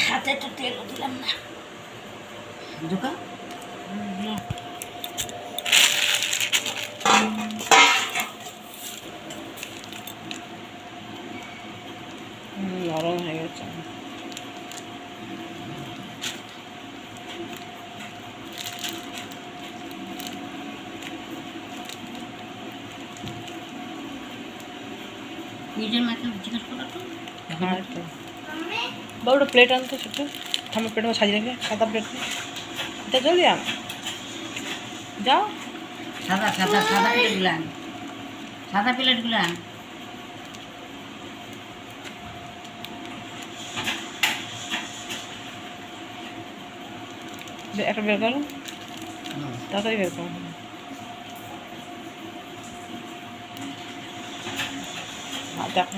হাতে তো তেলও দিলাম না ঢোকা নরম হয়ে গেছে। নিজের মাকে জিজ্ঞেস করা তো হ্যাঁ তো বাবু একটা প্লেট আনতে ছোটো আমার প্লেট সাজিয়ে রেখে সাদা প্লেট এটা জলদি আন যাও সাদা সাদা সাদা প্লেটগুলো আন সাদা প্লেটগুলো আন একটা বের করো তাড়াতাড়ি বের করো দেখো